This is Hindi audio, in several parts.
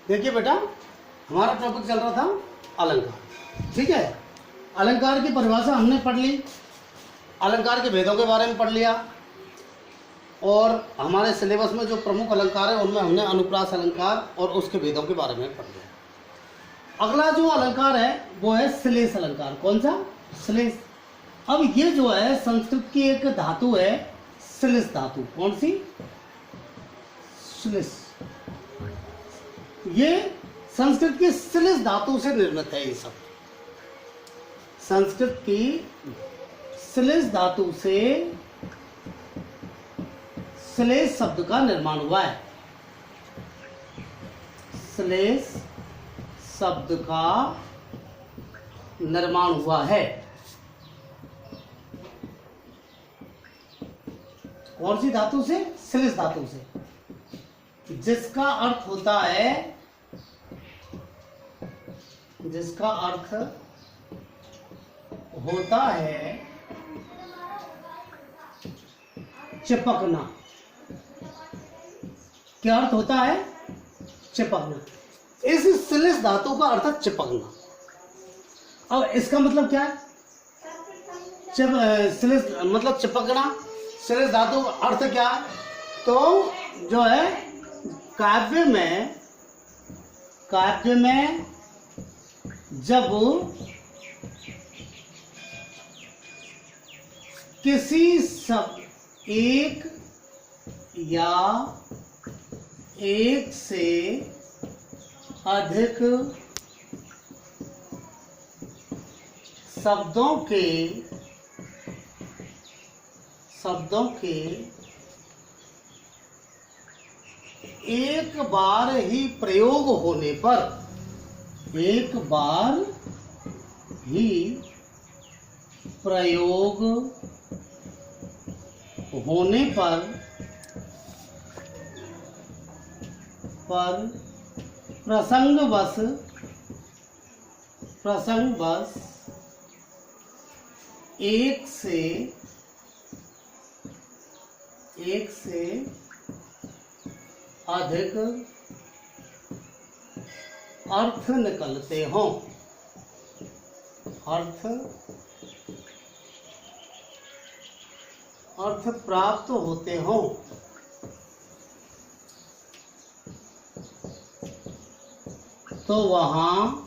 देखिए बेटा, हमारा टॉपिक चल रहा था अलंकार। ठीक है, अलंकार की परिभाषा हमने पढ़ ली, अलंकार के भेदों के बारे में पढ़ लिया, और हमारे सिलेबस में जो प्रमुख अलंकार है उनमें हमने अनुप्रास अलंकार और उसके भेदों के बारे में पढ़ लिया। अगला जो अलंकार है वो है श्लेष अलंकार। कौन सा? श्लेष। अब ये जो है संस्कृत की एक धातु है, श्लेष धातु। कौन सी? श्लेष। ये संस्कृत की श्लेष धातु से निर्मित है। ये सब संस्कृत की श्लेष धातु से श्लेष शब्द का निर्माण हुआ है। श्लेष शब्द का निर्माण हुआ है। कौन सी धातु से? श्लेष धातु से, जिसका अर्थ होता है, जिसका अर्थ होता है चिपकना। क्या अर्थ होता है? चिपकना। इस श्लेष धातु का अर्थ है चिपकना। अब इसका मतलब क्या है? श्लेष मतलब चिपकना। श्लेष धातु का अर्थ क्या है? तो जो है काव्य में जब किसी शब्द एक या एक से अधिक शब्दों के एक बार ही प्रयोग होने पर, एक बार ही प्रयोग होने पर प्रसंगवश एक से अधिक अर्थ निकलते हों, अर्थ प्राप्त होते हों, तो वहाँ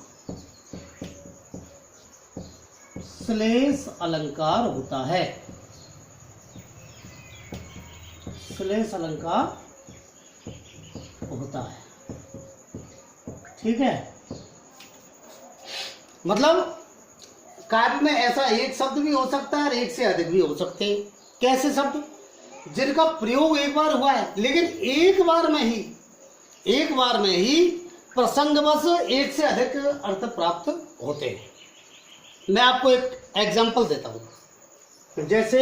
श्लेष अलंकार होता है। श्लेष अलंकार होता है। ठीक है, मतलब काव्य में ऐसा एक शब्द भी हो सकता है और एक से अधिक भी हो सकते हैं। कैसे शब्द? जिनका प्रयोग एक बार हुआ है, लेकिन एक बार में ही प्रसंगवश एक से अधिक अर्थ प्राप्त होते हैं। मैं आपको एक एग्जाम्पल देता हूं। जैसे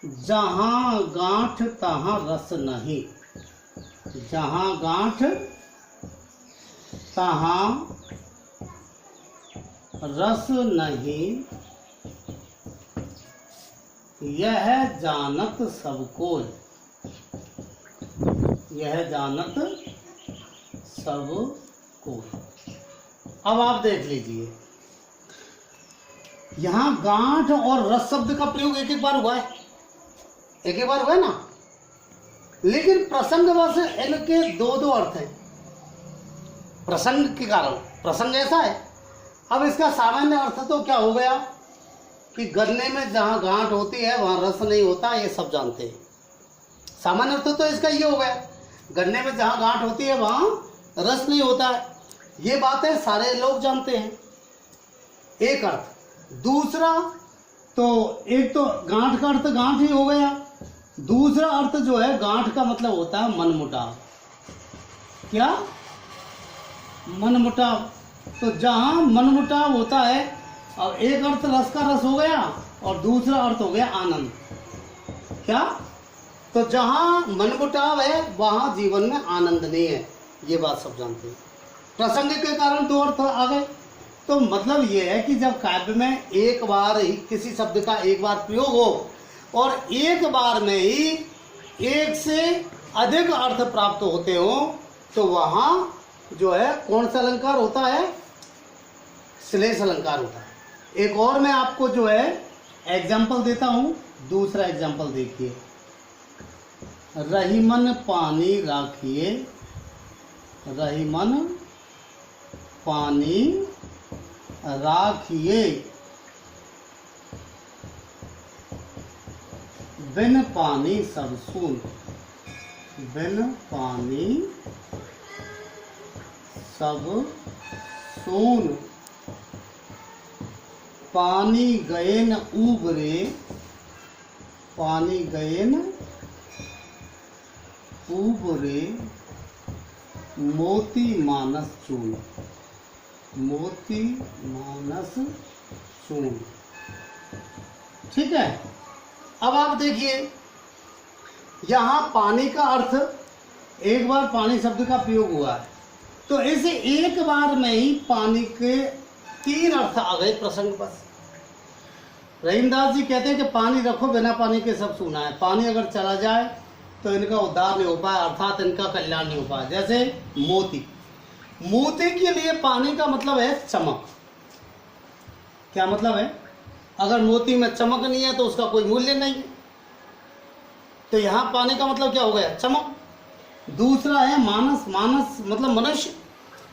जहां गांठ तहां रस नहीं, जहां गांठ तहां रस नहीं, यह जानत सब कोई, यह जानत सब कोई। अब आप देख लीजिए, यहां गांठ और रस शब्द का प्रयोग एक एक बार हुआ है, एक एक बार हुआ है ना, लेकिन प्रसंगवश इनके दो दो अर्थ हैं। प्रसंग के कारण, प्रसंग ऐसा है। अब इसका सामान्य अर्थ तो क्या हो गया कि गन्ने में जहां गांठ होती है वहां रस नहीं होता, ये सब जानते हैं। सामान्य अर्थ तो इसका ये हो गया, गन्ने में जहां गांठ होती है वहां रस नहीं होता है। ये बात है, सारे लोग जानते हैं। एक अर्थ। दूसरा, तो एक तो गांठ का अर्थ गांठ ही हो गया। दूसरा अर्थ जो है, गांठ का मतलब होता है मनमुटाव। क्या? मनमुटाव। तो जहां मनमुटाव होता है, अब एक अर्थ रस का रस हो गया और दूसरा अर्थ हो गया आनंद। क्या? तो जहां मनमुटाव है वहां जीवन में आनंद नहीं है, ये बात सब जानते हैं। प्रसंग के कारण दो अर्थ आ गए। तो मतलब ये है कि जब काव्य में एक बार ही किसी शब्द का एक बार प्रयोग हो और एक बार में ही एक से अधिक अर्थ प्राप्त होते हो तो वहां जो है कौन सा अलंकार होता है, श्लेष अलंकार होता है। एक और मैं आपको जो है एग्जाम्पल देता हूं, दूसरा एग्जाम्पल देखिए, रहीमन पानी राखिए, रहीमन पानी राखिए, बिन पानी सब सून, बिन पानी सब सून, पानी गए न उबरे, पानी गए न उबरे, मोती मानस चून, मोती मानस चून। ठीक है, अब आप देखिए यहाँ पानी का अर्थ, एक बार पानी शब्द का प्रयोग हुआ है तो ऐसे एक बार में ही पानी के 3 अर्थ आ गए प्रसंग पर। रहीमदास जी कहते हैं कि पानी रखो बिना पानी के सब सूना है, पानी अगर चला जाए तो इनका उद्धार नहीं हो पाए, अर्थात इनका कल्याण नहीं हो पाए। जैसे मोती, मोती के लिए पानी का मतलब है चमक। क्या मतलब है? अगर मोती में चमक नहीं है तो उसका कोई मूल्य नहीं है। तो यहाँ पानी का मतलब क्या हो गया? चमक। दूसरा है मानस, मानस मतलब मनुष्य।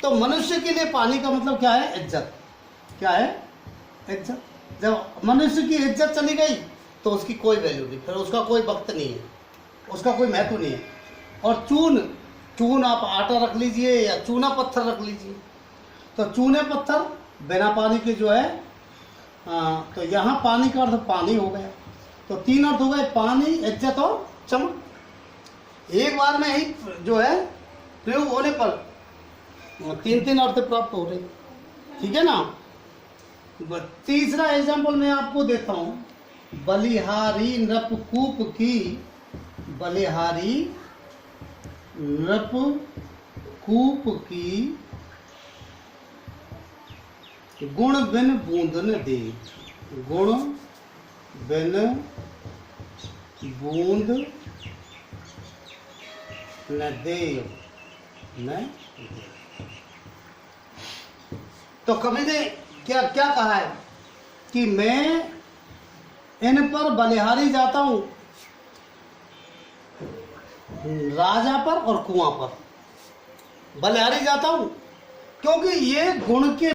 तो मनुष्य के लिए पानी का मतलब क्या है? इज्जत। क्या है? इज्जत। जब मनुष्य की इज्जत चली गई तो उसकी कोई वैल्यू नहीं, फिर उसका कोई वक्त नहीं है, उसका कोई महत्व नहीं है। और चून, चून आप आटा रख लीजिए या चूना पत्थर रख लीजिए, तो चूने पत्थर बिना पानी के जो है तो यहाँ पानी का अर्थ पानी हो गया। तो 3 अर्थ हो गए, पानी, इज्जत और चमक। एक बार में ही जो है प्रयोग होने पर 3 अर्थ प्राप्त हो रहे। ठीक है ना। तीसरा एग्जाम्पल मैं आपको देता हूँ, बलिहारी नृपकूप की, बलिहारी नृपकूप की, गुण बिन बूंदन दे, गुण बिन बूंद न दे, न। तो कवि ने क्या क्या कहा है कि मैं इन पर बलिहारी जाता हूं, राजा पर और कुआं पर बलिहारी जाता हूं, क्योंकि ये गुण के